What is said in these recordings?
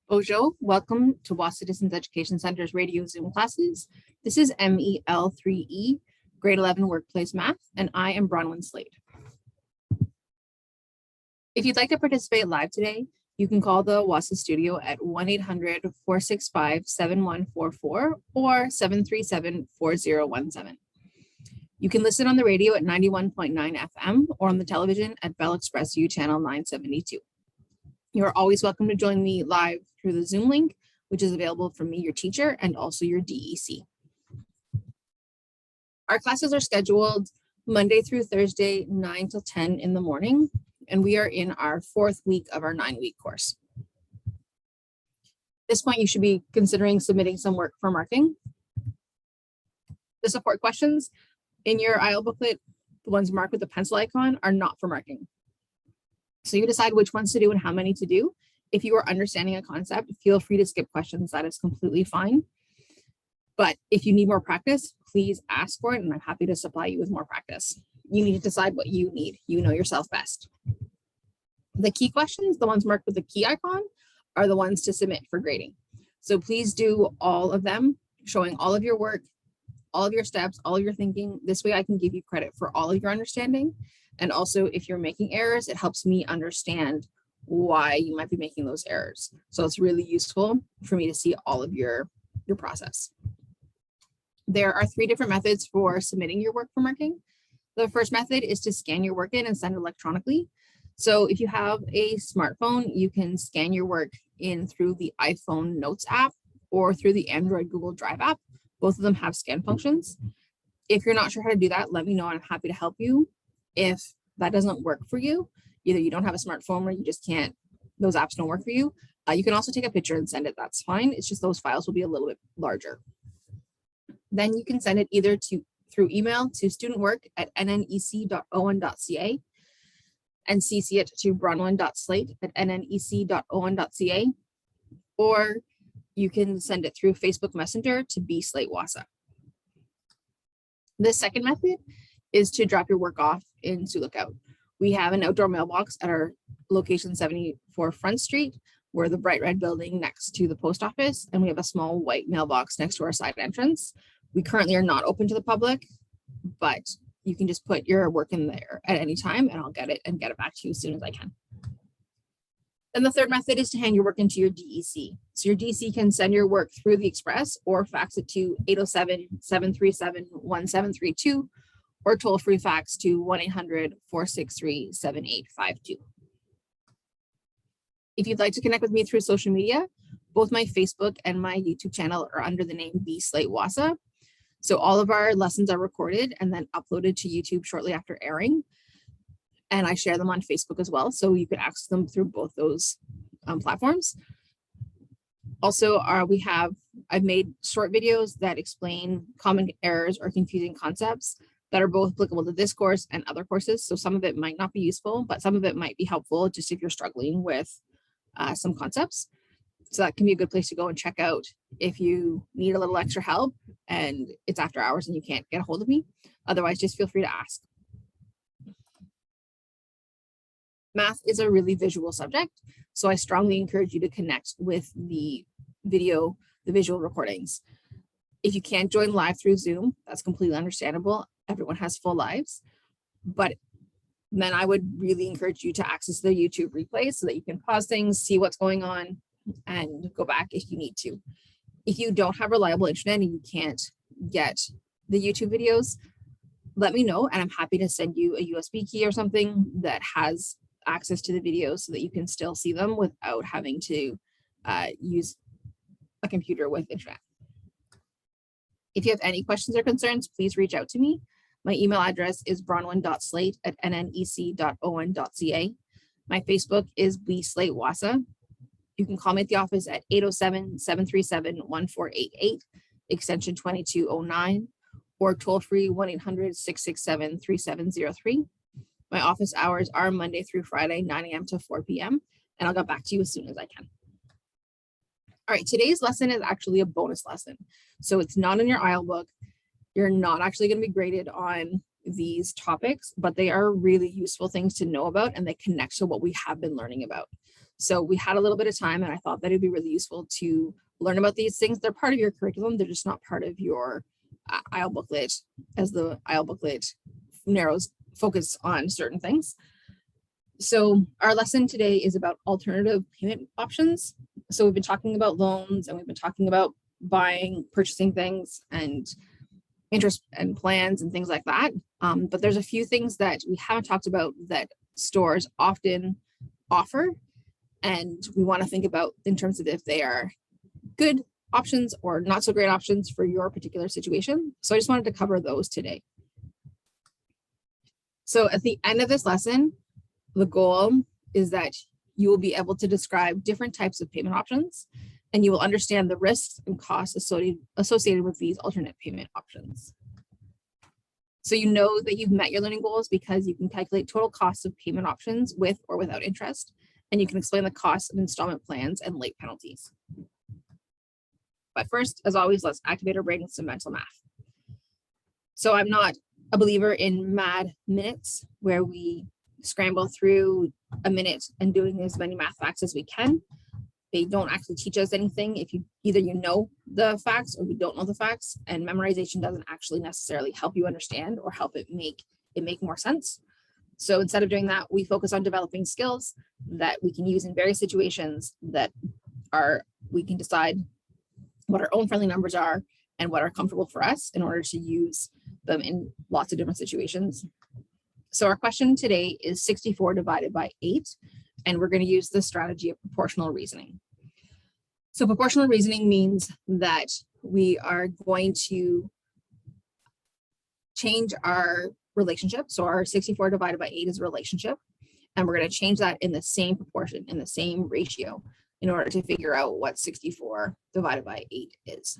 Bonjour, welcome to Wahsa Distance Education Center's radio Zoom classes. This is MEL3E, grade 11 workplace math, and I am Bronwyn Slade. If you'd like to participate live today, you can call the Wahsa studio at 1-800-465-7144 or 737-4017. You can listen on the radio at 91.9 FM or on the television at Bell Express U channel 972. You're always welcome to join me live through the Zoom link, which is available from me, your teacher, and also your DEC. Our classes are scheduled Monday through Thursday, 9 till 10 in the morning, and we are in our 4th week of our 9-week course. At this point, you should be considering submitting some work for marking. The support questions in your IL booklet, the ones marked with the pencil icon, are not for marking. So you decide which ones to do and how many to do. If you are understanding a concept, feel free to skip questions. That is completely fine. But if you need more practice, please ask for it, and I'm happy to supply you with more practice. You need to decide what you need. You know yourself best. The key questions, the ones marked with the key icon, are the ones to submit for grading. So please do all of them, showing all of your work, all of your steps, all of your thinking. This way I can give you credit for all of your understanding. And also, if you're making errors, it helps me understand why you might be making those errors. So it's really useful for me to see all of your process. There are 3 different methods for submitting your work for marking. The first method is to scan your work in and send electronically. So if you have a smartphone, you can scan your work in through the iPhone Notes app or through the Android Google Drive app. Both of them have scan functions. If you're not sure how to do that, let me know and I'm happy to help you. If that doesn't work for you, either you don't have a smartphone or you just can't, those apps don't work for you, you can also take a picture and send it. That's fine. It's just those files will be a little bit larger. Then you can send it either through email to studentwork@nnec.on.ca and CC it to bronwyn.slate@nnec.on.ca, or you can send it through Facebook Messenger to bslateWahsa. The second method is to drop your work off in Sioux Lookout. We have an outdoor mailbox at our location 74 Front Street. We're the bright red building next to the post office, and we have a small white mailbox next to our side entrance. We currently are not open to the public, but you can just put your work in there at any time and I'll get it and get it back to you as soon as I can. Then the third method is to hand your work into your DEC. So your DEC can send your work through the Express or fax it to 807-737-1732 or toll-free fax to 1-800-463-7852. If you'd like to connect with me through social media, both my Facebook and my YouTube channel are under the name bslateWahsa. So all of our lessons are recorded and then uploaded to YouTube shortly after airing. And I share them on Facebook as well. So you can access them through both those platforms. Also, I've made short videos that explain common errors or confusing concepts that are both applicable to this course and other courses. So some of it might not be useful, but some of it might be helpful just if you're struggling with some concepts. So that can be a good place to go and check out if you need a little extra help and it's after hours and you can't get a hold of me. Otherwise, just feel free to ask. Math is a really visual subject, so I strongly encourage you to connect with the visual recordings. If you can't join live through Zoom, that's completely understandable. Everyone has full lives, but then I would really encourage you to access the YouTube replays so that you can pause things, see what's going on, and go back if you need to. If you don't have reliable internet and you can't get the YouTube videos, let me know and I'm happy to send you a USB key or something that has access to the videos so that you can still see them without having to use a computer with internet. If you have any questions or concerns, please reach out to me. My email address is bronwyn.slate@nnec.on.ca. My Facebook is bslateWahsa. You can call me at the office at 807-737-1488, extension 2209, or toll free 1-800-667-3703. My office hours are Monday through Friday, 9 a.m. to 4 p.m. And I'll get back to you as soon as I can. All right, today's lesson is actually a bonus lesson. So it's not in your IL book. You're not actually going to be graded on these topics, but they are really useful things to know about and they connect to what we have been learning about. So we had a little bit of time, and I thought that it'd be really useful to learn about these things. They're part of your curriculum. They're just not part of your IEL booklet, as the IEL booklet narrows focus on certain things. So our lesson today is about alternative payment options. So we've been talking about loans, and we've been talking about buying, purchasing things, and interest and plans and things like that. But there's a few things that we haven't talked about that stores often offer, and we want to think about in terms of if they are good options or not so great options for your particular situation. So I just wanted to cover those today. So at the end of this lesson, the goal is that you will be able to describe different types of payment options, and you will understand the risks and costs associated with these alternate payment options. So you know that you've met your learning goals because you can calculate total costs of payment options with or without interest, and you can explain the costs of installment plans and late penalties. But first, as always, let's activate our brain with some mental math. So I'm not a believer in mad minutes where we scramble through a minute and doing as many math facts as we can. They don't actually teach us anything if you either know the facts or you don't know the facts, and memorization doesn't actually necessarily help you understand or help it make more sense. So instead of doing that, we focus on developing skills that we can use in various situations that we can decide what our own friendly numbers are and what are comfortable for us in order to use them in lots of different situations. So our question today is 64 divided by 8, and we're going to use the strategy of proportional reasoning. So proportional reasoning means that we are going to change our relationship. So our 64 divided by 8 is a relationship, and we're going to change that in the same proportion, in the same ratio, in order to figure out what 64 divided by 8 is.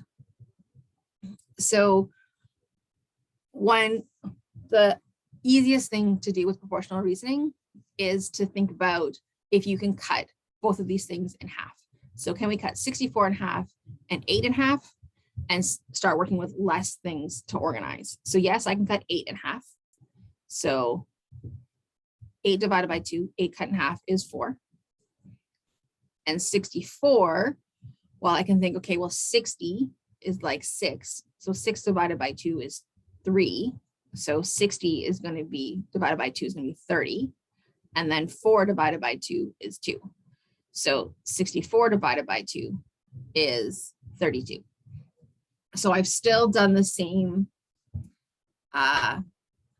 So the easiest thing to do with proportional reasoning is to think about if you can cut both of these things in half. So can we cut 64 in half and 8 in half and start working with less things to organize? So yes, I can cut 8 in half. So 8 divided by 2, 8 cut in half is 4. And 64, well, I can think, okay, well, 60 is like 6. So 6 divided by 2 is 3. So 60 is going to be divided by 2 is going to be 30. And then 4 divided by 2 is 2. So 64 divided by 2 is 32. So I've still done the same. I've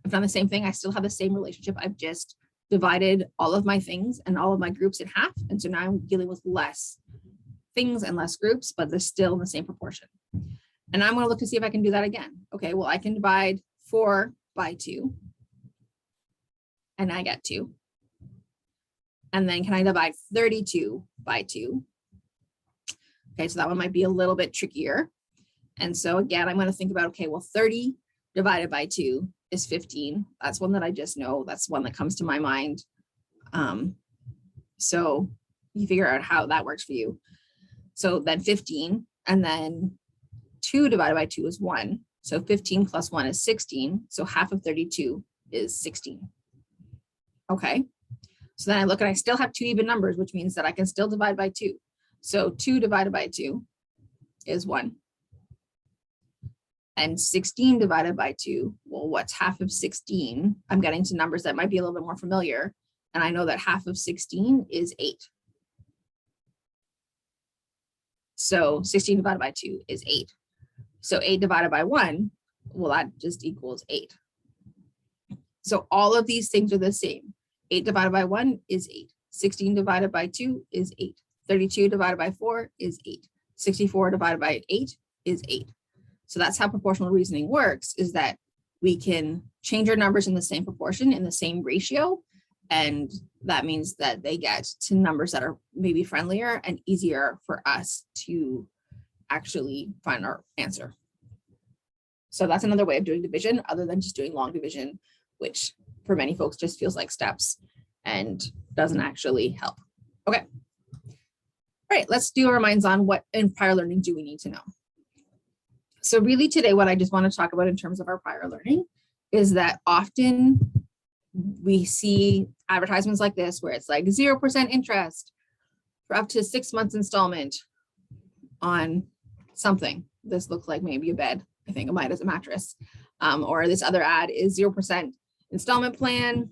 done the same thing. I still have the same relationship. I've just divided all of my things and all of my groups in half. And so now I'm dealing with less things and less groups, but they're still in the same proportion. And I'm going to look to see if I can do that again. Okay, well, I can divide 4 by 2, and I get 2. And then can I divide 32 by 2? Okay, so that one might be a little bit trickier. And so again, I'm going to think about, okay, well, 30 divided by 2 is 15. That's one that I just know. That's one that comes to my mind. So you figure out how that works for you. So then 15, and then 2 divided by 2 is 1. So 15 plus 1 is 16. So half of 32 is 16. Okay. So then I look and I still have 2 even numbers, which means that I can still divide by 2. So 2 divided by 2 is 1. And 16 divided by 2, well, what's half of 16? I'm getting to numbers that might be a little bit more familiar. And I know that half of 16 is 8. So 16 divided by 2 is 8. So 8 divided by 1, well, that just equals 8. So all of these things are the same. 8 divided by 1 is 8. 16 divided by 2 is 8. 32 divided by 4 is 8. 64 divided by 8 is 8. So that's how proportional reasoning works, is that we can change our numbers in the same proportion, in the same ratio. And that means that they get to numbers that are maybe friendlier and easier for us to actually find our answer. So that's another way of doing division other than just doing long division, which for many folks just feels like steps and doesn't actually help. Okay. All right, let's do our minds on what in prior learning do we need to know. So really today, what I just want to talk about in terms of our prior learning is that often we see advertisements like this where it's like 0% interest, for up to 6 months installment on something. This looks like maybe a bed. I think it might as a mattress. Or this other ad is 0% installment plan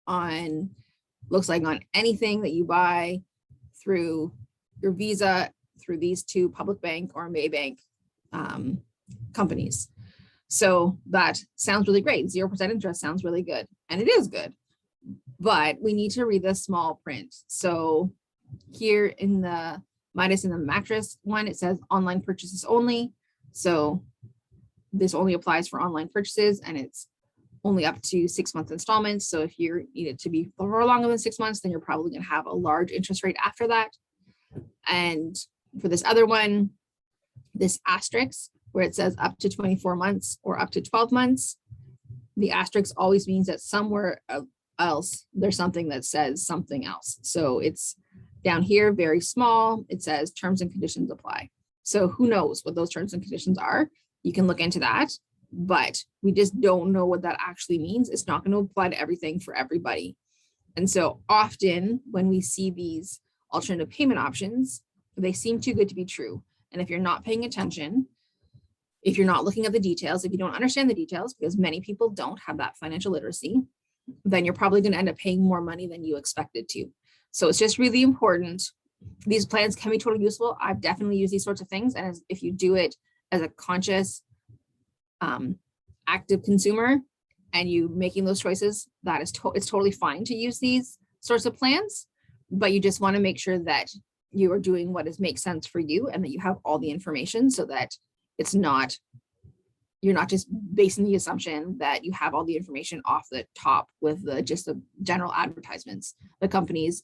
on, looks like on anything that you buy through your Visa, through these two public bank or Maybank companies. So that sounds really great. 0% interest sounds really good. And it is good, but we need to read the small print. So here in the minus in the mattress one, it says online purchases only. So this only applies for online purchases and it's only up to 6 month installments. So if you need it to be for longer than 6 months, then you're probably going to have a large interest rate after that. And for this other one, this asterisk where it says up to 24 months or up to 12 months, the asterisk always means that somewhere else there's something that says something else. So it's down here, very small, it says terms and conditions apply. So who knows what those terms and conditions are? You can look into that, but we just don't know what that actually means. It's not going to apply to everything for everybody. And so often when we see these alternative payment options, they seem too good to be true. And if you're not paying attention, if you're not looking at the details, if you don't understand the details, because many people don't have that financial literacy, then you're probably going to end up paying more money than you expected to. So it's just really important. These plans can be totally useful. I've definitely used these sorts of things. And if you do it as a conscious, active consumer and you making those choices, that is it's totally fine to use these sorts of plans, but you just want to make sure that you are doing what makes sense for you and that you have all the information so that it's not, you're not just basing the assumption that you have all the information off the top with just the general advertisements. The companies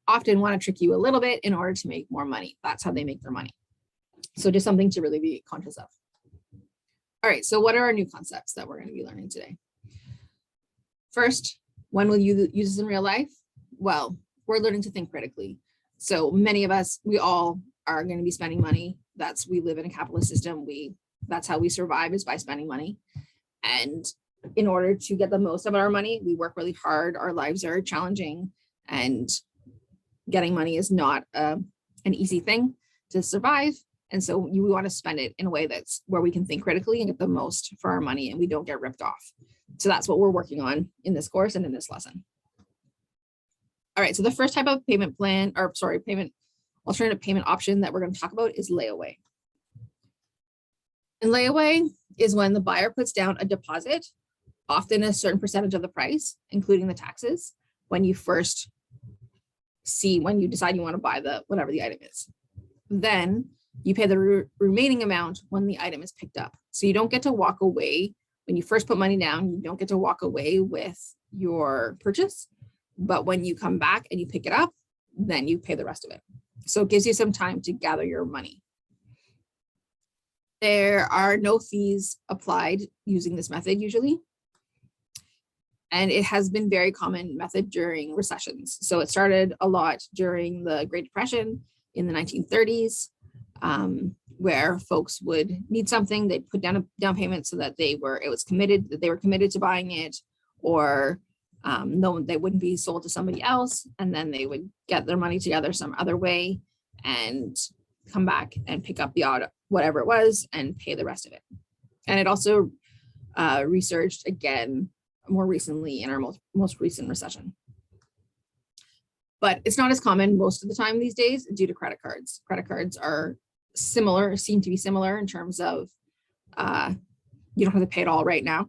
often want to trick you a little bit in order to make more money. That's how they make their money. So just something to really be conscious of. All right, so what are our new concepts that we're going to be learning today? First, when will you use this in real life? Well, we're learning to think critically. So many of us, we all are going to be spending money. We live in a capitalist system. That's how we survive, is by spending money. And in order to get the most of our money, we work really hard. Our lives are challenging and getting money is not an easy thing to survive. And so we want to spend it in a way that's where we can think critically and get the most for our money and we don't get ripped off. So that's what we're working on in this course and in this lesson. All right, so the first type of payment plan, or sorry, alternative payment option that we're going to talk about is layaway. And layaway is when the buyer puts down a deposit, often a certain percentage of the price, including the taxes, when you decide you want to buy whatever the item is. Then you pay the remaining amount when the item is picked up. So you don't get to walk away when you first put money down, you don't get to walk away with your purchase, but when you come back and you pick it up, then you pay the rest of it. So it gives you some time to gather your money. There are no fees applied using this method usually. And it has been very common method during recessions. So it started a lot during the Great Depression in the 1930s, where folks would need something, they'd put down a down payment so that they were committed to buying it, or no, they wouldn't be sold to somebody else, and then they would get their money together some other way and come back and pick up the whatever it was and pay the rest of it. And it also resurged again more recently in our most recent recession. But it's not as common most of the time these days due to credit cards. Credit cards are seem to be similar in terms of you don't have to pay it all right now,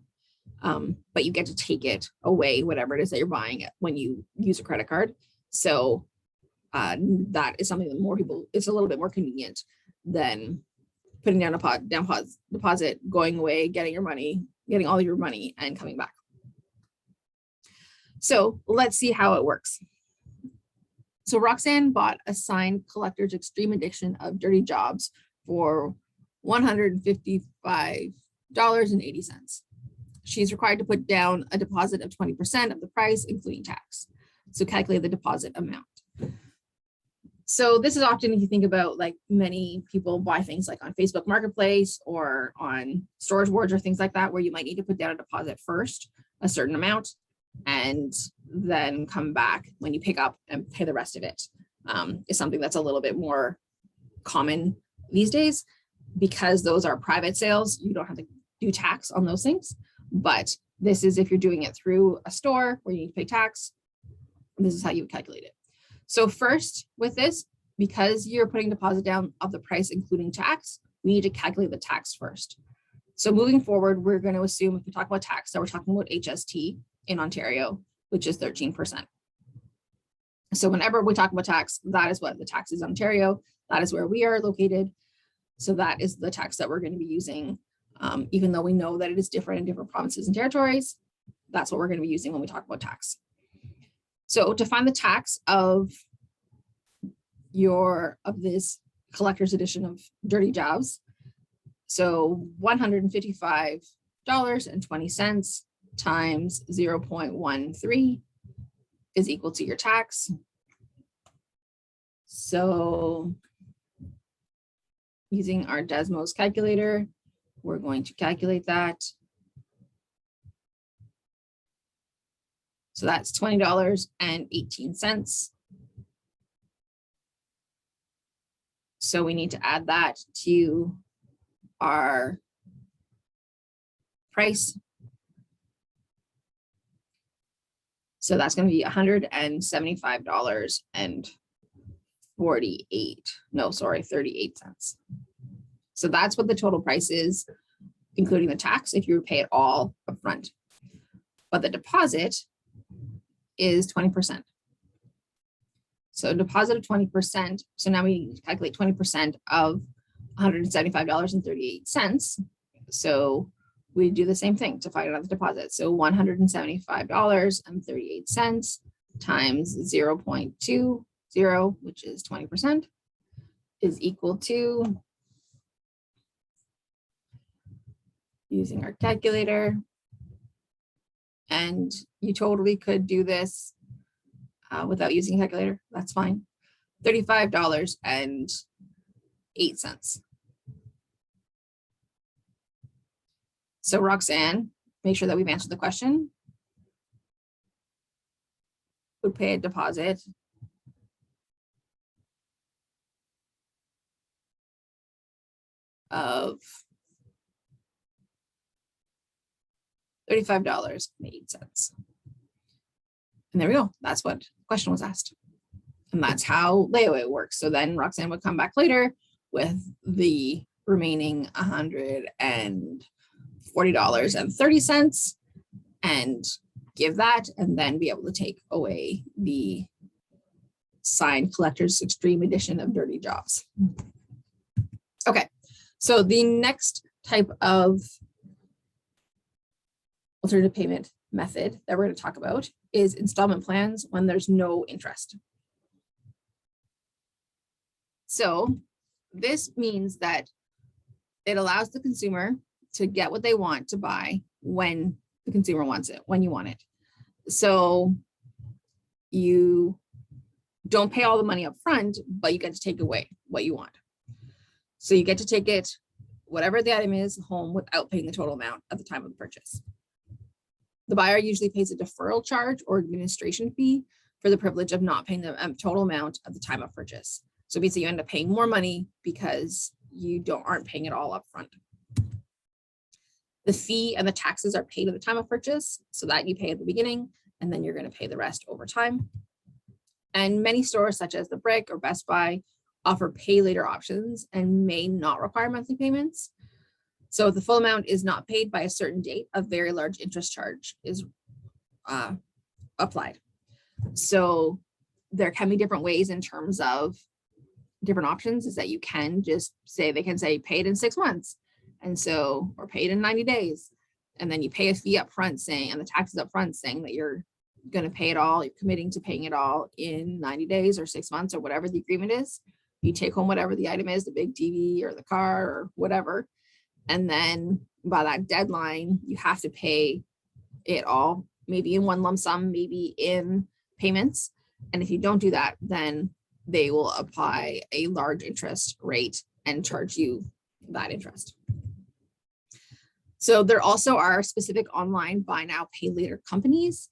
but you get to take it away, whatever it is that you're buying when you use a credit card. So that is something that more people, it's a little bit more convenient than putting down a deposit, going away, getting all of your money and coming back. So let's see how it works. So Roxanne bought a signed Collector's Extreme Edition of Dirty Jobs for $155.80. She's required to put down a deposit of 20% of the price, including tax. So calculate the deposit amount. So this is often, if you think about, like, many people buy things like on Facebook Marketplace or on Storage Wars or things like that, where you might need to put down a deposit first, a certain amount, and then come back when you pick up and pay the rest of it. Is something that's a little bit more common these days because those are private sales. You don't have to do tax on those things, but this is if you're doing it through a store where you need to pay tax, this is how you would calculate it. So first with this, because you're putting deposit down of the price including tax, we need to calculate the tax first. So moving forward, we're going to assume if we talk about tax, that we're talking about HST in Ontario, which is 13%. So whenever we talk about tax, that is what the tax is in Ontario. That is where we are located. So that is the tax that we're going to be using. Even though we know that it is different in different provinces and territories, that's what we're going to be using when we talk about tax. So to find the tax of this collector's edition of Dirty Jobs, so $155.20 times 0.13 is equal to your tax. So using our Desmos calculator, we're going to calculate that. So that's $20.18. So we need to add that to our price. So that's going to be $175.38. So that's what the total price is, including the tax, if you pay it all upfront. But the deposit is 20%. So deposit of 20%. So now we calculate 20% of $175.38. So we do the same thing to find out the deposit. So $175.38 times 0.20, which is 20%, is equal to, using our calculator, and you totally could do this without using a calculator, that's fine, $35.08. So Roxanne, make sure that we've answered the question. Would pay a deposit of $35.08. And there we go. That's what the question was asked. And that's how layaway works. So then Roxanne would come back later with the remaining $140.30 and give that, and then be able to take away the signed collector's extreme edition of Dirty Jobs. Okay, so the next type of alternative payment method that we're going to talk about is installment plans when there's no interest. So this means that it allows the consumer to get what they want to buy when the consumer wants it, when you want it. So you don't pay all the money up front, but you get to take away what you want. So you get to take it, whatever the item is, home without paying the total amount at the time of the purchase. The buyer usually pays a deferral charge or administration fee for the privilege of not paying the total amount at the time of purchase. So basically you end up paying more money because you aren't paying it all up front. The fee and the taxes are paid at the time of purchase, so that you pay at the beginning, and then you're going to pay the rest over time. And many stores such as the Brick or Best Buy offer pay later options and may not require monthly payments. So if the full amount is not paid by a certain date, a very large interest charge is applied. So there can be different ways in terms of different options, is that you can just say, they can say paid in 6 months. And so, or paid in 90 days. And then you pay a fee up front saying, and the taxes up front saying that you're going to pay it all, you're committing to paying it all in 90 days or 6 months or whatever the agreement is. You take home whatever the item is, the big TV or the car or whatever. And then by that deadline, you have to pay it all, maybe in one lump sum, maybe in payments. And if you don't do that, then they will apply a large interest rate and charge you that interest. So there also are specific online buy now, pay later companies.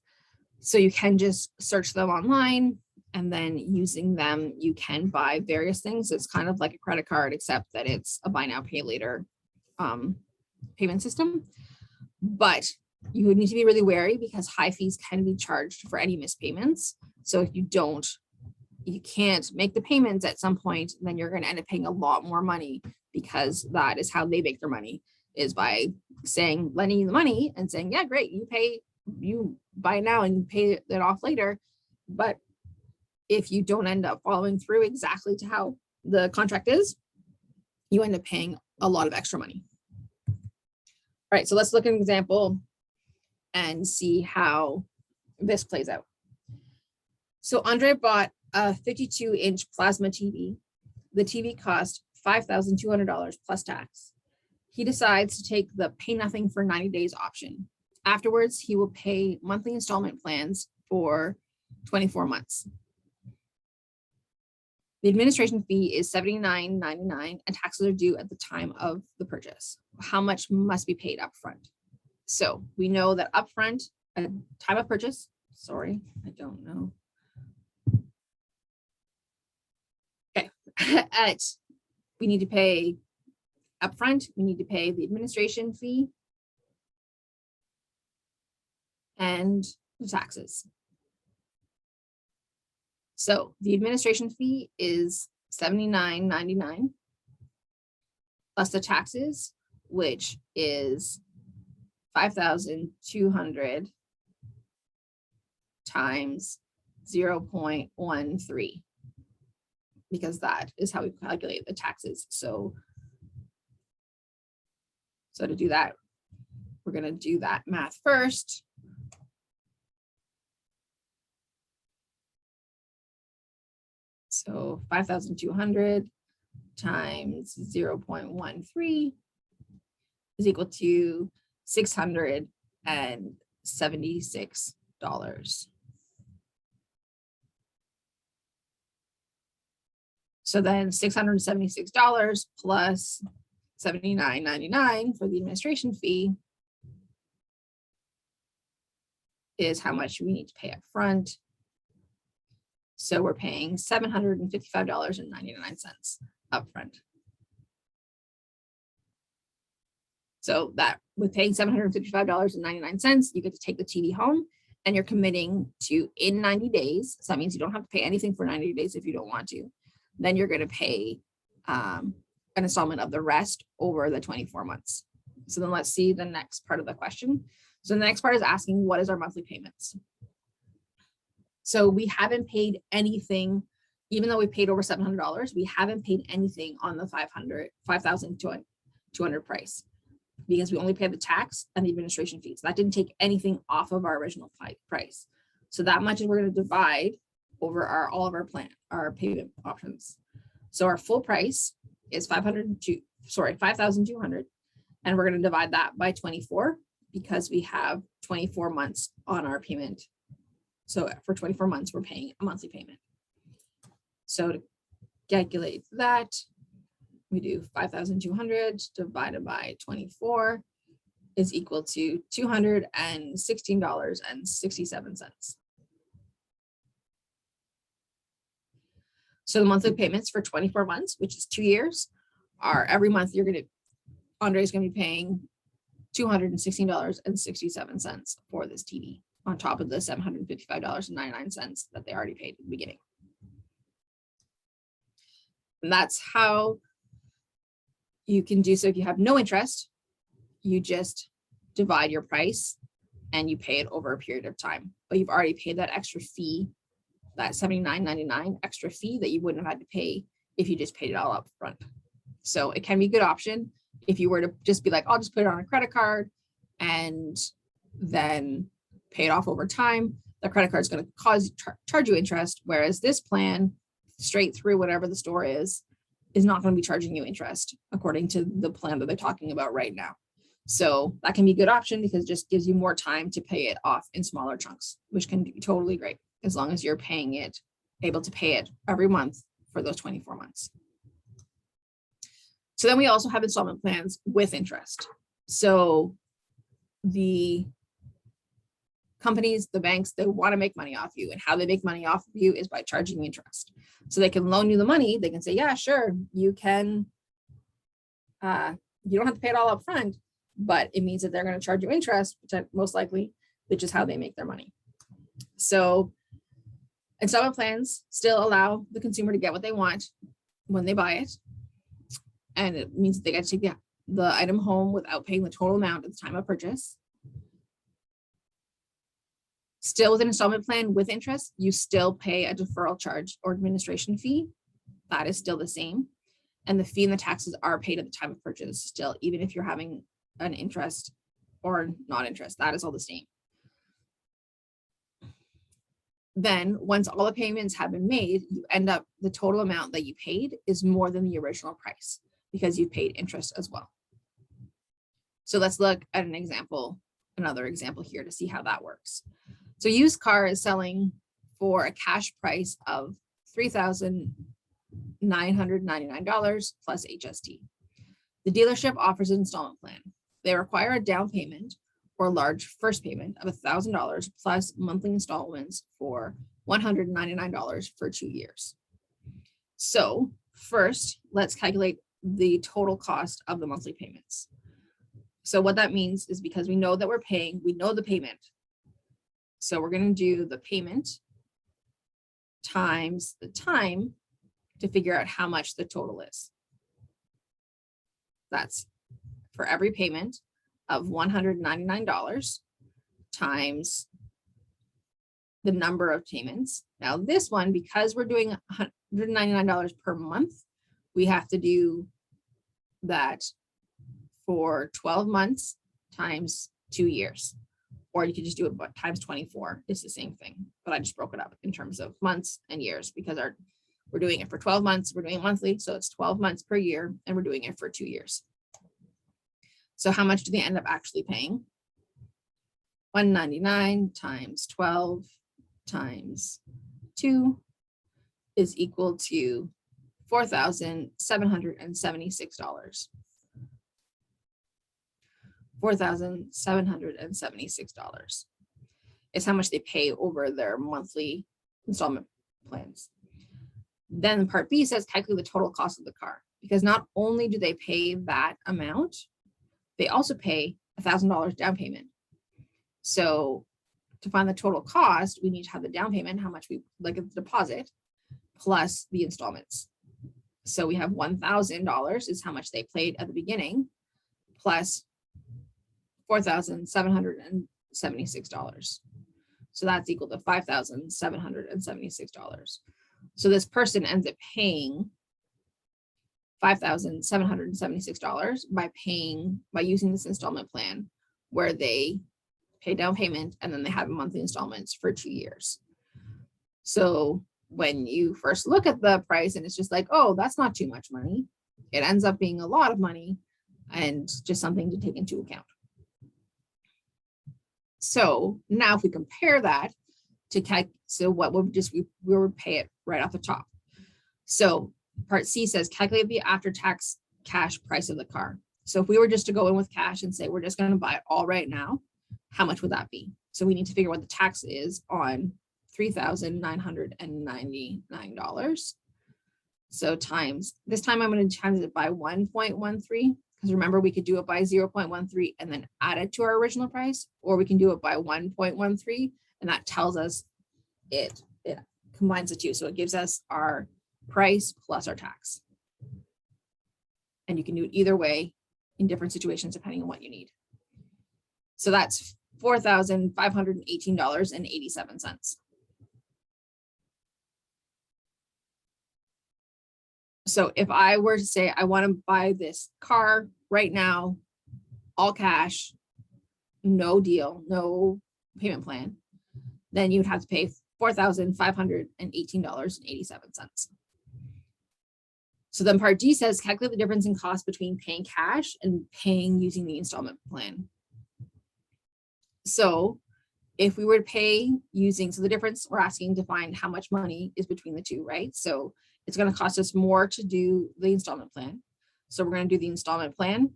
So you can just search them online, and then using them, you can buy various things. It's kind of like a credit card, except that it's a buy now, pay later payment system. But you would need to be really wary because high fees can be charged for any missed payments. So if you can't make the payments at some point, then you're going to end up paying a lot more money, because that is how they make their money, is by lending you the money and saying, yeah, great, you buy now and you pay it off later. But if you don't end up following through exactly to how the contract is, you end up paying a lot of extra money. All right, so let's look at an example and see how this plays out. So Andre bought a 52-inch plasma TV. The TV cost $5,200 plus tax. He decides to take the pay nothing for 90 days option. Afterwards, he will pay monthly installment plans for 24 months. The administration fee is $79.99 and taxes are due at the time of the purchase. How much must be paid upfront? So we know that upfront at time of purchase, sorry, I don't know. Okay, we need to pay upfront, we need to pay the administration fee and the taxes. So the administration fee is $79.99 plus the taxes, which is $5,200 times 0.13, because that is how we calculate the taxes. So to do that, we're going to do that math first. So 5,200 times 0.13 is equal to $676. So then $676 plus $79.99 for the administration fee is how much we need to pay up front. So we're paying $755.99 upfront. So that with paying $755.99, you get to take the TV home, and you're committing to in 90 days. So that means you don't have to pay anything for 90 days if you don't want to. Then you're going to pay an installment of the rest over the 24 months. So then let's see the next part of the question. So the next part is asking, what is our monthly payments? So we haven't paid anything, even though we paid over $700, we haven't paid anything on the $5,200 price, because we only paid the tax and the administration fees. That didn't take anything off of our original price. So that much is we're going to divide over all of our payment options. So our full price is $5,200, and we're going to divide that by 24 because we have 24 months on our payment. So for 24 months, we're paying a monthly payment. So to calculate that, we do 5,200 divided by 24 is equal to $216.67. So the monthly payments for 24 months, which is 2 years, are every month Andre's going to be paying $216.67 for this TV, on top of the $755.99 that they already paid at the beginning. And that's how you can do so. If you have no interest, you just divide your price and you pay it over a period of time. But you've already paid that extra fee, that $79.99 extra fee that you wouldn't have had to pay if you just paid it all up front. So it can be a good option if you were to just be like, I'll just put it on a credit card and then pay it off over time. The credit card is going to charge you interest, whereas this plan, straight through whatever the store is not going to be charging you interest according to the plan that they're talking about right now. So that can be a good option because it just gives you more time to pay it off in smaller chunks, which can be totally great as long as you're able to pay it every month for those 24 months. So then we also have installment plans with interest. So the companies, the banks, they want to make money off you, and how they make money off of you is by charging you interest. So they can loan you the money. They can say, yeah, sure, you can, you don't have to pay it all up front, but it means that they're going to charge you interest, most likely, which is how they make their money. So installment plans still allow the consumer to get what they want when they buy it. And it means that they get to take the item home without paying the total amount at the time of purchase. Still with an installment plan with interest, you still pay a deferral charge or administration fee. That is still the same. And the fee and the taxes are paid at the time of purchase still, even if you're having an interest or not interest, that is all the same. Then once all the payments have been made, you end up, the total amount that you paid is more than the original price because you paid interest as well. So let's look at an example, another example here to see how that works. So used car is selling for a cash price of $3,999 plus HST. The dealership offers an installment plan. They require a down payment or large first payment of $1,000 plus monthly installments for $199 for 2 years. So first, let's calculate the total cost of the monthly payments. So what that means is, because we know that we're paying, we know the payment. So we're going to do the payment times the time to figure out how much the total is. That's for every payment of $199 times the number of payments. Now this one, because we're doing $199 per month, we have to do that for 12 months times 2 years. Or you could just do it times 24. It's the same thing, but I just broke it up in terms of months and years because we're doing it for 12 months, we're doing it monthly, so it's 12 months per year, and we're doing it for 2 years. So how much do they end up actually paying? $199 times 12 times 2 is equal to $4,776. $4,776 is how much they pay over their monthly installment plans. Then part B says calculate the total cost of the car, because not only do they pay that amount, they also pay $1,000 down payment. So to find the total cost, we need to have the down payment, how much we like a deposit, plus the installments. So we have $1,000 is how much they paid at the beginning, plus $4,776. So that's equal to $5,776. So this person ends up paying $5,776 by using this installment plan, where they pay down payment and then they have monthly installments for 2 years. So when you first look at the price and it's just like, oh, that's not too much money, it ends up being a lot of money and just something to take into account. So now if we compare that to so what would we would pay it right off the top. So part C says calculate the after-tax cash price of the car. So if we were just to go in with cash and say we're just going to buy it all right now, how much would that be? So we need to figure what the tax is on $3,999. So times, this time I'm going to times it by 1.13. Because remember, we could do it by 0.13 and then add it to our original price, or we can do it by 1.13, and that tells us it combines the two. So it gives us our price plus our tax. And you can do it either way in different situations, depending on what you need. So that's $4,518.87. So if I were to say, I want to buy this car right now, all cash, no deal, no payment plan, then you'd have to pay $4,518.87. So then part D says calculate the difference in cost between paying cash and paying using the installment plan. So if we were to pay using, so the difference, we're asking to find how much money is between the two, right? So it's going to cost us more to do the installment plan. So we're going to do the installment plan,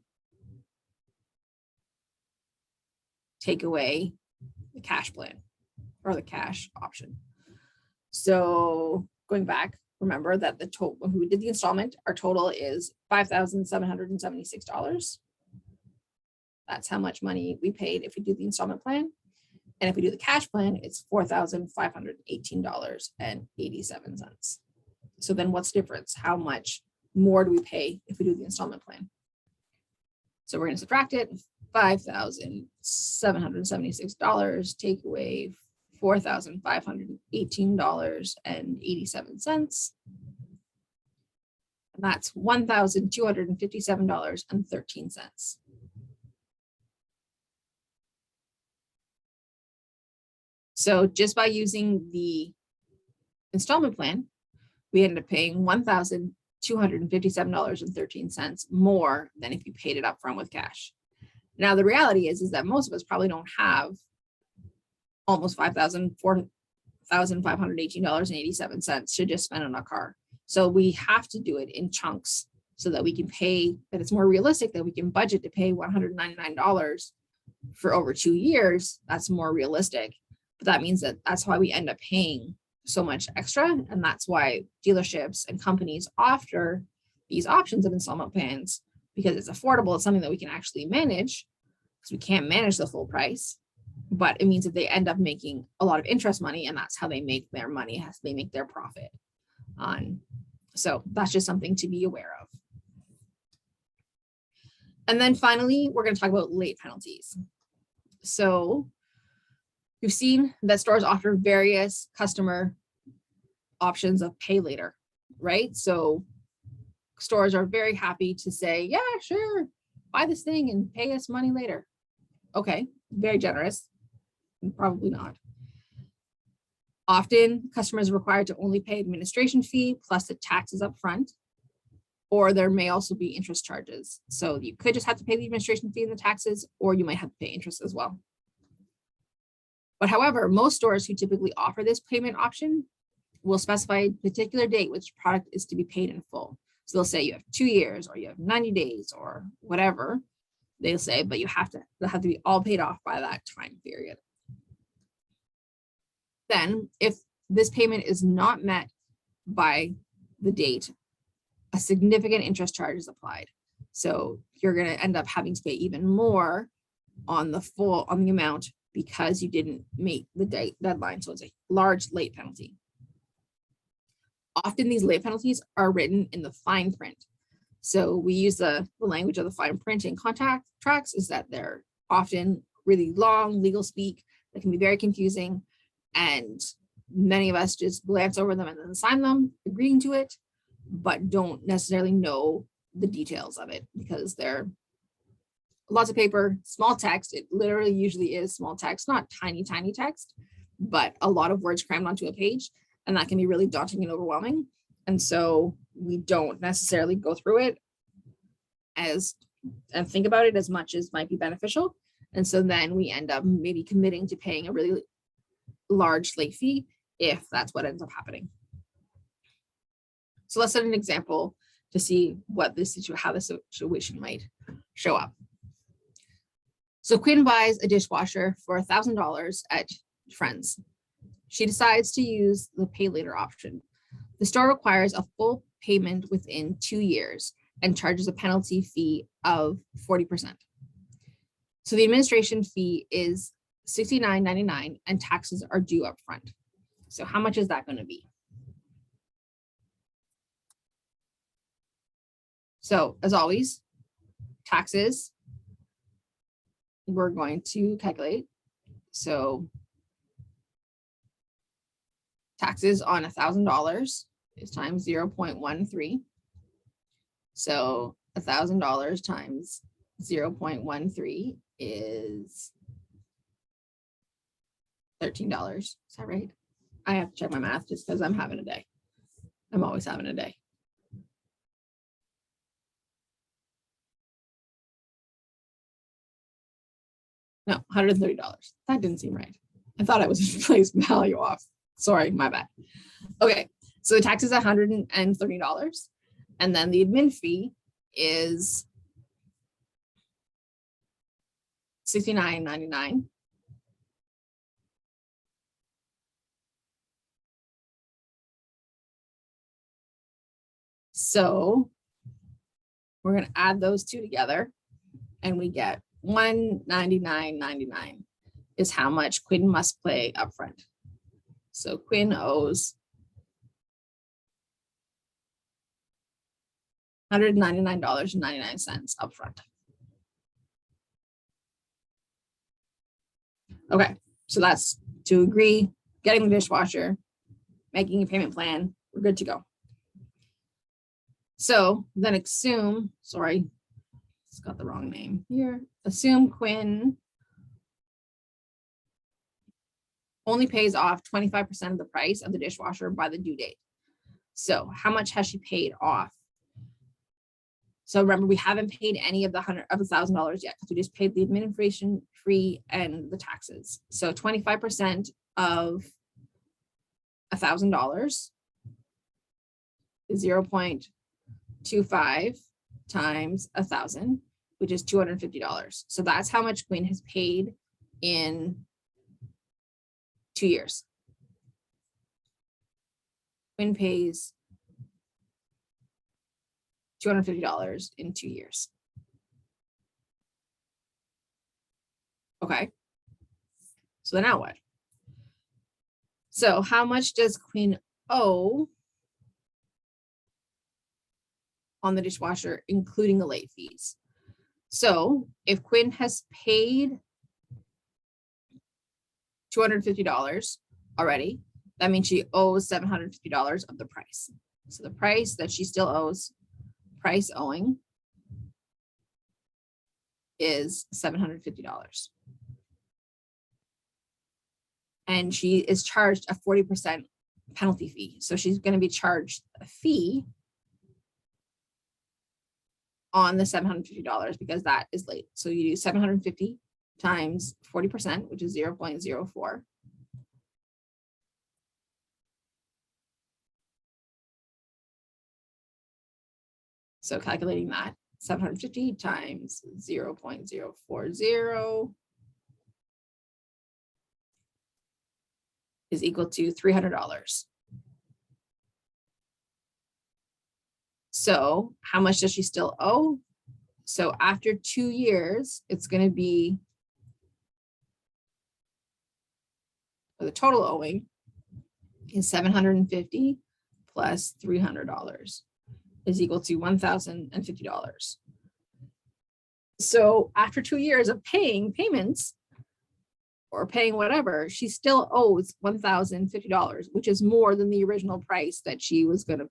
take away the cash plan or the cash option. So going back, remember that the total, when we did the installment, our total is $5,776. That's how much money we paid if we do the installment plan. And if we do the cash plan, it's $4,518.87. So then what's the difference? How much more do we pay if we do the installment plan? So we're going to subtract it, $5,776, take away $4,518.87. And that's $1,257.13. So just by using the installment plan, we ended up paying $1,257.13 more than if you paid it up front with cash. Now, the reality is that most of us probably don't have almost $4,518.87 to just spend on a car. So we have to do it in chunks so that we can pay, that it's more realistic, that we can budget to pay $199 for over 2 years. That's more realistic. But that means that that's why we end up paying so much extra. And that's why dealerships and companies offer these options of installment plans, because it's affordable. It's something that we can actually manage, because we can't manage the full price. But it means that they end up making a lot of interest money, and that's how they make their money, as they make their profit on. So that's just something to be aware of. And then finally, we're going to talk about late penalties. So we've seen that stores offer various customer options of pay later, right? So stores are very happy to say, yeah, sure, buy this thing and pay us money later. Okay, very generous. Probably not. Often customers are required to only pay administration fee plus the taxes up front, or there may also be interest charges. So you could just have to pay the administration fee and the taxes, or you might have to pay interest as well. But however, most stores who typically offer this payment option will specify a particular date which product is to be paid in full. So they'll say you have 2 years, or you have 90 days, or whatever they'll say, but they'll have to be all paid off by that time period. Then if this payment is not met by the date, a significant interest charge is applied. So you're going to end up having to pay even more on the amount, because you didn't meet the deadline. So it's a large late penalty. Often these late penalties are written in the fine print. So we use the language of the fine print in contracts, is that they're often really long legal speak that can be very confusing. And many of us just glance over them and then sign them, agreeing to it, but don't necessarily know the details of it, because they're lots of paper, small text. It literally usually is small text, not tiny, tiny text, but a lot of words crammed onto a page. And that can be really daunting and overwhelming. And so we don't necessarily go through it and think about it as much as might be beneficial. And so then we end up maybe committing to paying a really large late fee if that's what ends up happening. So let's set an example to see how this situation might show up. So Quinn buys a dishwasher for $1,000 at Friends. She decides to use the pay later option. The store requires a full payment within 2 years and charges a penalty fee of 40%. So the administration fee is $69.99 and taxes are due up front. So how much is that going to be? So as always, taxes, we're going to calculate. So taxes on $1,000 is times 0.13. So $1,000 times 0.13 is $13. Is that right? I have to check my math just because I'm having a day. I'm always having a day. No, $130. That didn't seem right. I thought I was place value off. Sorry, my bad. Okay, so the tax is $130. And then the admin fee is $69.99. So we're going to add those two together and we get $199.99 is how much Quinn must pay upfront. So Quinn owes $199.99 upfront. Okay, so that's to agree, getting the dishwasher, making a payment plan, we're good to go. So then assume, sorry, it's got the wrong name here. Assume Quinn only pays off 25% of the price of the dishwasher by the due date. So how much has she paid off? So remember, we haven't paid any of the $1,000 yet because we just paid the administration fee and the taxes. So 25% of $1,000 is 0.25 times 1,000, which is $250. So that's how much Quinn has paid in 2 years. Quinn pays $250 in 2 years. Okay. So then now what? So how much does Quinn owe on the dishwasher, including the late fees? So if Quinn has paid $250 already, that means she owes $750 of the price. So the price that she still owes, price owing, is $750. And she is charged a 40% penalty fee. So she's going to be charged a fee on the $750 because that is late. So you do 750 times 40%, which is 0.04. So calculating that, 750 times 0.040 is equal to $300. So how much does she still owe? So after 2 years, it's going to be, the total owing is $750 plus $300 is equal to $1,050. So after 2 years of paying payments or paying whatever, she still owes $1,050, which is more than the original price that she was going to,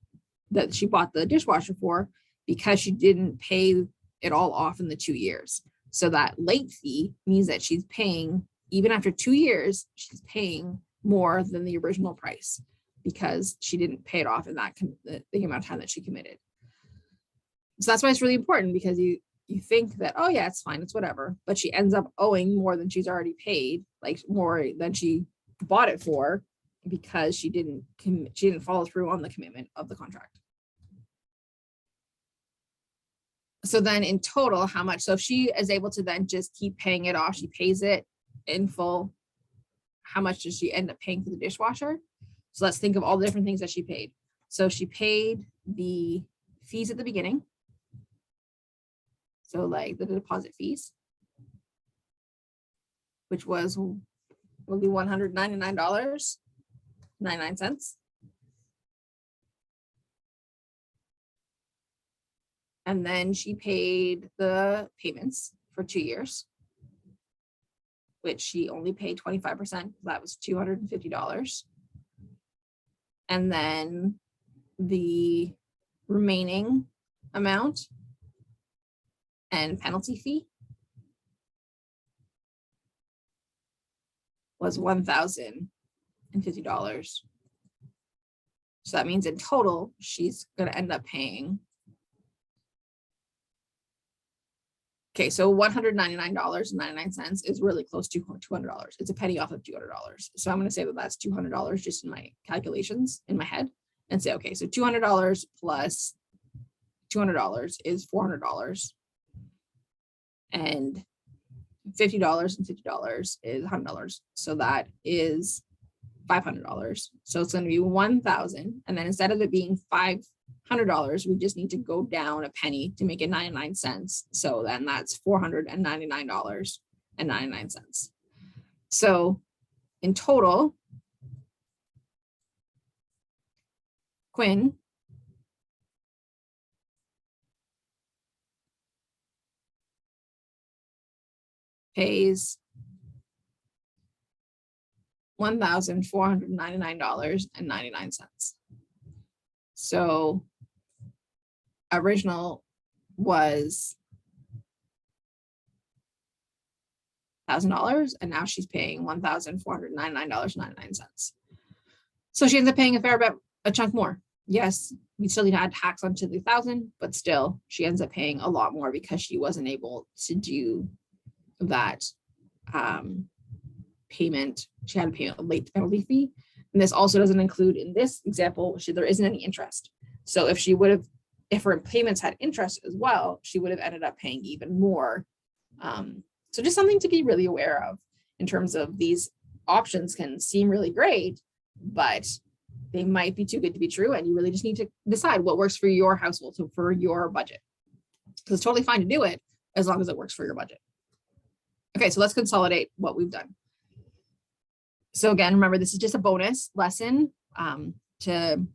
that she bought the dishwasher for, because she didn't pay it all off in the 2 years. So that late fee means that she's paying, even after 2 years, she's paying more than the original price because she didn't pay it off in that the amount of time that she committed. So that's why it's really important, because you think that, oh yeah, it's fine, it's whatever, but she ends up owing more than she's already paid, like more than she bought it for, because she didn't follow through on the commitment of the contract. So then in total, how much? So if she is able to then just keep paying it off, she pays it in full, how much does she end up paying for the dishwasher? So let's think of all the different things that she paid. So she paid the fees at the beginning. So like the deposit fees, which will be $199.99. And then she paid the payments for 2 years, which she only paid 25%. That was $250. And then the remaining amount and penalty fee was $1,050. So that means in total, she's going to end up paying. Okay, so $199.99 is really close to $200. It's a penny off of $200. So I'm going to say that that's $200 just in my calculations in my head, and say, okay, so $200 plus $200 is $400. And $50 and $50 is $100. So that is $500. So it's going to be 1,000. And then instead of it being $100, we just need to go down a penny to make it 99 cents. So then that's $499.99. So in total, Quinn pays $1,499.99. So original was $1,000, and now she's paying $1,499.99. So she ends up paying a chunk more. Yes, we still need to add tax onto the 1,000, but still she ends up paying a lot more because she wasn't able to do that payment. She had to pay a late penalty fee. And this also doesn't include, in this example, there isn't any interest. So if her payments had interest as well, she would have ended up paying even more. So just something to be really aware of in terms of these options can seem really great, but they might be too good to be true. And you really just need to decide what works for your household, so for your budget. Because it's totally fine to do it as long as it works for your budget. Okay, so let's consolidate what we've done. So again, remember, this is just a bonus lesson to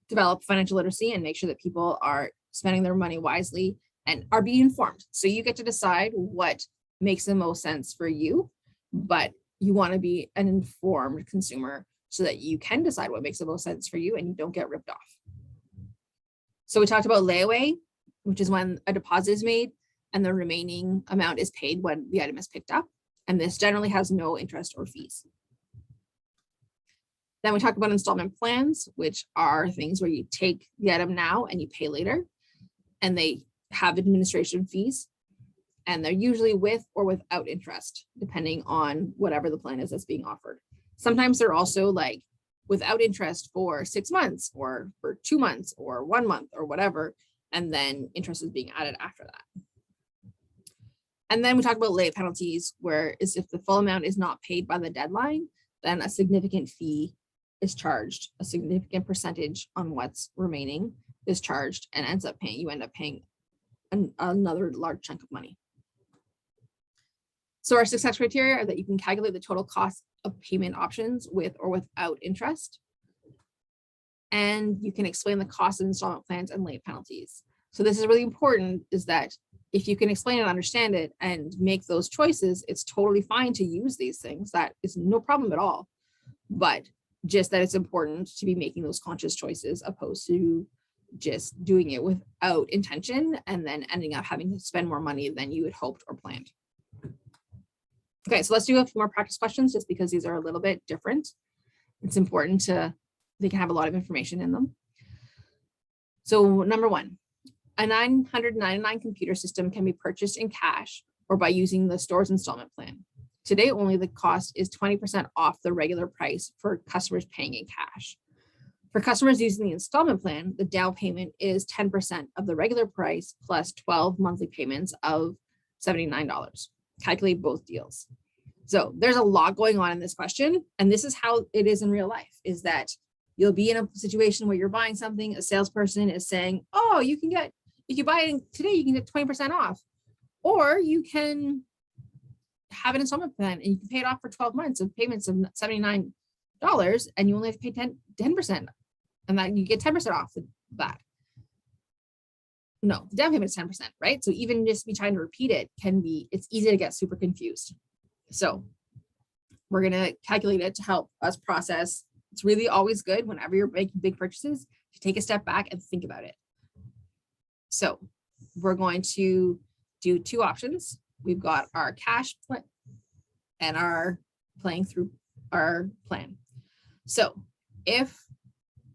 develop financial literacy and make sure that people are spending their money wisely and are being informed. So you get to decide what makes the most sense for you, but you want to be an informed consumer so that you can decide what makes the most sense for you and you don't get ripped off. So we talked about layaway, which is when a deposit is made and the remaining amount is paid when the item is picked up. And this generally has no interest or fees. Then we talk about installment plans, which are things where you take the item now and you pay later, and they have administration fees, and they're usually with or without interest, depending on whatever the plan is that's being offered. Sometimes they're also like without interest for 6 months or for 2 months or 1 month or whatever, and then interest is being added after that. And then we talk about late penalties, where is if the full amount is not paid by the deadline, then a significant fee is charged, a significant percentage on what's remaining is charged, and you end up paying another large chunk of money. So our success criteria are that you can calculate the total cost of payment options with or without interest. And you can explain the cost of installment plans and late penalties. So this is really important, is that if you can explain and understand it and make those choices, it's totally fine to use these things. That is no problem at all. But just that it's important to be making those conscious choices opposed to just doing it without intention and then ending up having to spend more money than you had hoped or planned. Okay, so let's do a few more practice questions just because these are a little bit different. It's important they can have a lot of information in them. So number one, a $999 computer system can be purchased in cash or by using the store's installment plan. Today, only the cost is 20% off the regular price for customers paying in cash. For customers using the installment plan, the down payment is 10% of the regular price plus 12 monthly payments of $79. Calculate both deals. So there's a lot going on in this question, and this is how it is in real life, is that you'll be in a situation where you're buying something, a salesperson is saying, oh, if you buy it today, you can get 20% off, or you can have an installment plan and you can pay it off for 12 months of payments of $79 and you only have to pay 10%, and then you get 10% off that. No, the down payment is 10%, right? So even just be trying to repeat it it's easy to get super confused. So we're going to calculate it to help us process. It's really always good whenever you're making big purchases to take a step back and think about it. So we're going to do two options. We've got our cash plan and our playing through our plan. So if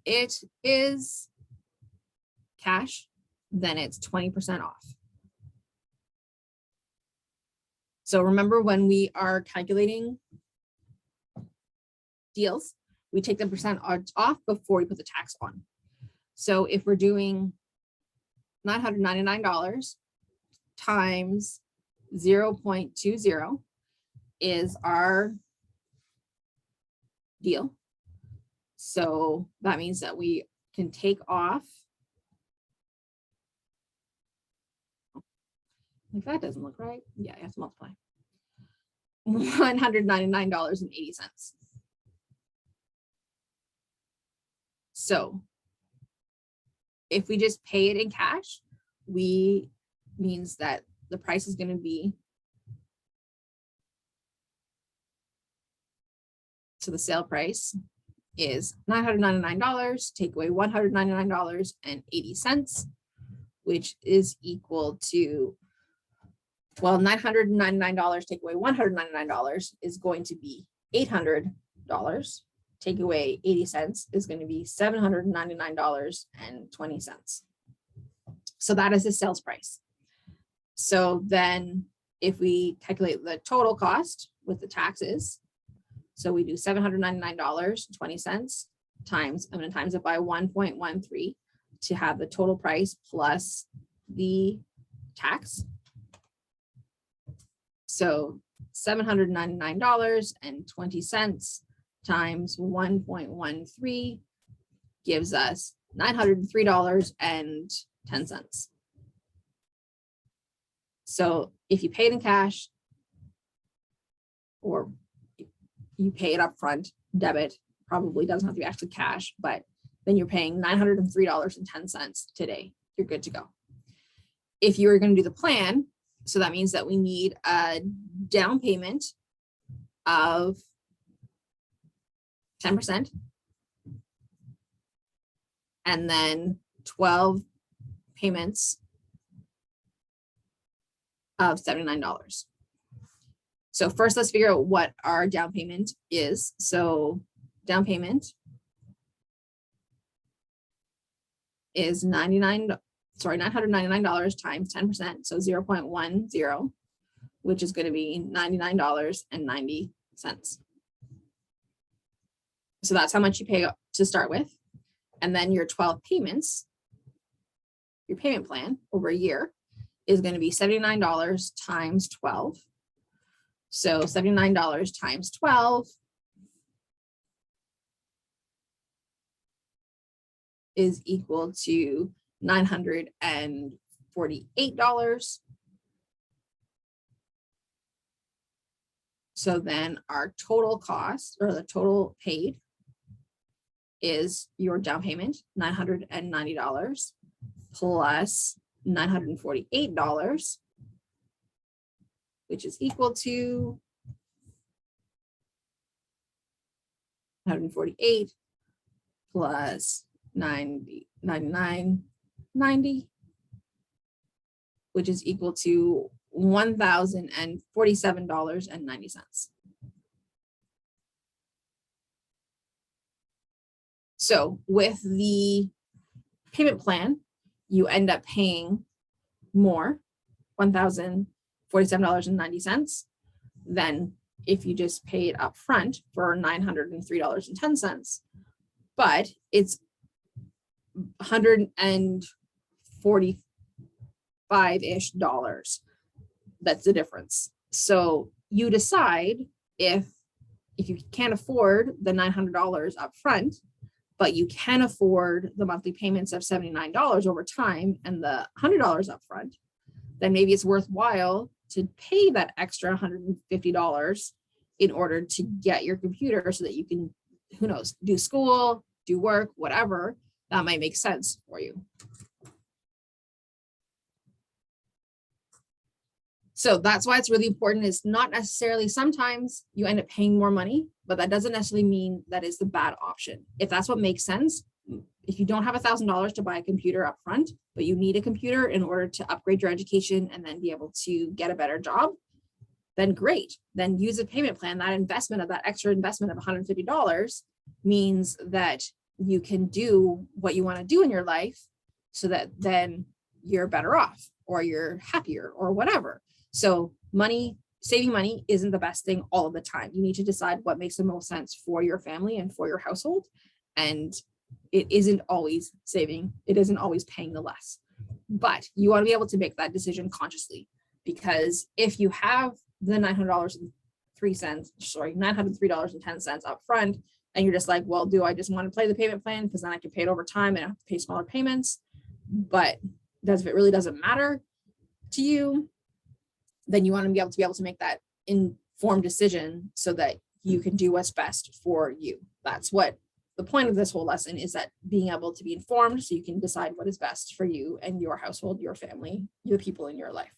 it is cash, then it's 20% off. So remember, when we are calculating deals, we take the percent off before we put the tax on. So if we're doing $999 times 0.20 is our deal. So that means that we can take off. Like that doesn't look right. Yeah, you have to multiply. $199.80. So if we just pay it in cash, means that the price is going to be, so the sale price is $999, take away $199.80, which is equal to, well, $999 take away $199 is going to be $800. Take away 80 cents is going to be $799.20. So that is the sales price. So then if we calculate the total cost with the taxes, so we do $799.20 times, I'm going to times it by 1.13 to have the total price plus the tax. So $799.20 times 1.13 gives us $903.10. So if you pay it in cash or you pay it up front, debit, probably doesn't have to be actually cash, but then you're paying $903.10 today. You're good to go. If you're going to do the plan, so that means that we need a down payment of 10%, and then 12 payments of $79. So first, let's figure out what our down payment is. So down payment is $999 times 10%, so 0.10, which is going to be $99.90. So that's how much you pay to start with. And then your 12 payments, your payment plan over a year is going to be $79 times 12. So $79 times 12 is equal to $948. So then our total cost, or the total paid, is your down payment, $990 plus $948, which is equal to 148 plus 99.90, which is equal to $1,047.90. So with the payment plan, you end up paying more, $1,047.90, than if you just pay it up front for $903.10. But it's $145-ish. That's the difference. So you decide if you can't afford the $900 up front, but you can afford the monthly payments of $79 over time and the $100 up front, then maybe it's worthwhile to pay that extra $150 in order to get your computer so that you can, who knows, do school, do work, whatever. That might make sense for you. So that's why it's really important. Is not necessarily, sometimes you end up paying more money, but that doesn't necessarily mean that is the bad option. If that's what makes sense, if you don't have $1,000 to buy a computer up front, but you need a computer in order to upgrade your education and then be able to get a better job, then great. Then use a payment plan. That investment of that extra investment of $150 means that you can do what you want to do in your life so that then you're better off or you're happier or whatever. So saving money isn't the best thing all of the time. You need to decide what makes the most sense for your family and for your household. And it isn't always saving. It isn't always paying the less. But you want to be able to make that decision consciously, because if you have the $903.10 up front, and you're just like, well, do I just want to play the payment plan because then I can pay it over time and I don't have to pay smaller payments? But if it really doesn't matter to you, then you want to be able to make that informed decision so that you can do what's best for you. That's what the point of this whole lesson is, that being able to be informed so you can decide what is best for you and your household, your family, the people in your life.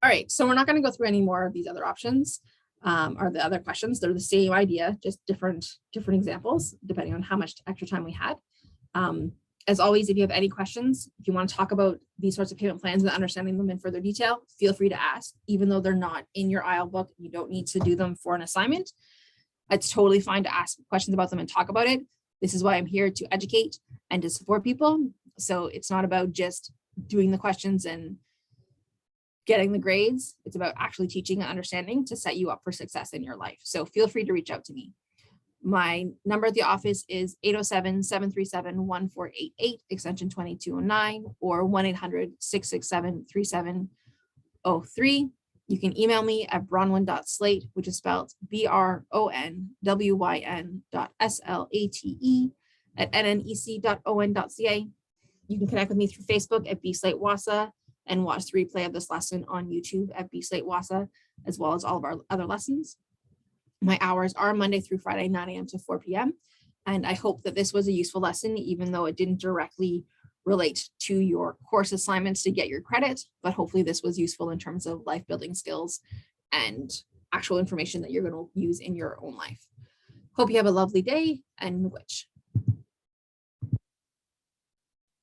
All right, so we're not going to go through any more of these other options or the other questions. They're the same idea, just different examples depending on how much extra time we had. As always, if you have any questions, if you want to talk about these sorts of payment plans and understanding them in further detail, feel free to ask. Even though they're not in your IEL book, you don't need to do them for an assignment. It's totally fine to ask questions about them and talk about it. This is why I'm here, to educate and to support people. So it's not about just doing the questions and getting the grades. It's about actually teaching and understanding to set you up for success in your life. So feel free to reach out to me. My number at the office is 807-737-1488, extension 2209, or 1-800-667-3703. You can email me at bronwyn.slate, which is spelled BRONWYN.SLATE@nnec.on.ca. You can connect with me through Facebook at bslate Wahsa and watch the replay of this lesson on YouTube at bslate Wahsa, as well as all of our other lessons. My hours are Monday through Friday, 9 a.m. to 4 p.m. And I hope that this was a useful lesson, even though it didn't directly relate to your course assignments to get your credit, but hopefully this was useful in terms of life building skills and actual information that you're going to use in your own life. Hope you have a lovely day, and which.